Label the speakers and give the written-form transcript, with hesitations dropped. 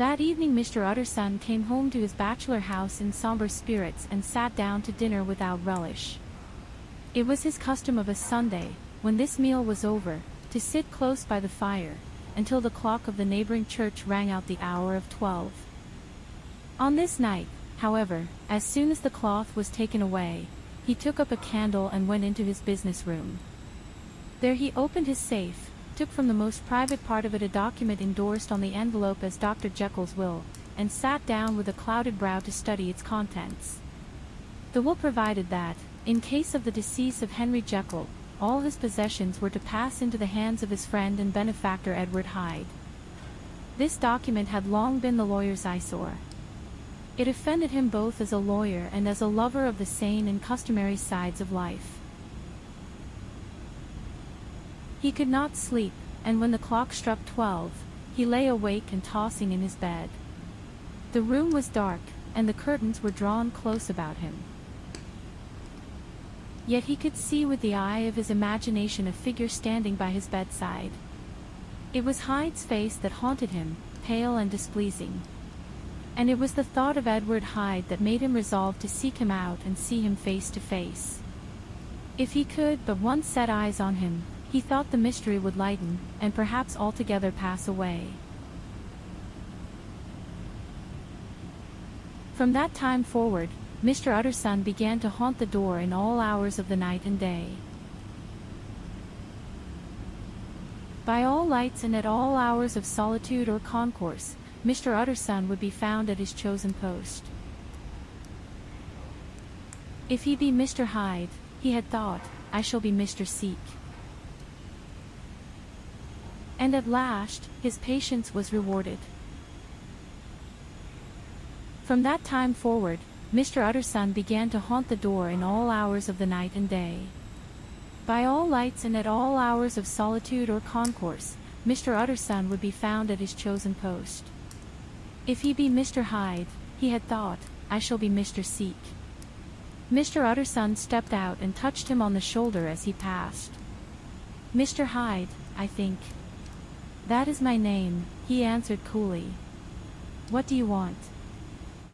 Speaker 1: That evening Mr. Utterson came home to his bachelor house in somber spirits and sat down to dinner without relish. It was his custom of a Sunday, when this meal was over, to sit close by the fire, until the clock of the neighboring church rang out the hour of 12. On this night, however, as soon as the cloth was taken away, he took up a candle and went into his business room. There he opened his safe, took from the most private part of it a document endorsed on the envelope as Dr. Jekyll's will, and sat down with a clouded brow to study its contents. The will provided that, in case of the decease of Henry Jekyll, all his possessions were to pass into the hands of his friend and benefactor Edward Hyde. This document had long been the lawyer's eyesore. It offended him both as a lawyer and as a lover of the sane and customary sides of life. He could not sleep, and when the clock struck 12, he lay awake and tossing in his bed. The room was dark, and the curtains were drawn close about him. Yet he could see with the eye of his imagination a figure standing by his bedside. It was Hyde's face that haunted him, pale and displeasing. And it was the thought of Edward Hyde that made him resolve to seek him out and see him face to face. If he could but once set eyes on him, he thought the mystery would lighten, and perhaps altogether pass away. From that time forward, Mr. Utterson began to haunt the door in all hours of the night and day. By all lights and at all hours of solitude or concourse, Mr. Utterson would be found at his chosen post. If he be Mr. Hyde, he had thought, I shall be Mr. Seek. And at last, his patience was rewarded. From that time forward, Mr. Utterson began to haunt the door in all hours of the night and day. By all lights and at all hours of solitude or concourse, Mr. Utterson would be found at his chosen post. If he be Mr. Hyde, he had thought, I shall be Mr. Seek. Mr. Utterson stepped out and touched him on the shoulder as he passed. Mr. Hyde, I think. That is my name, he answered coolly. What do you want?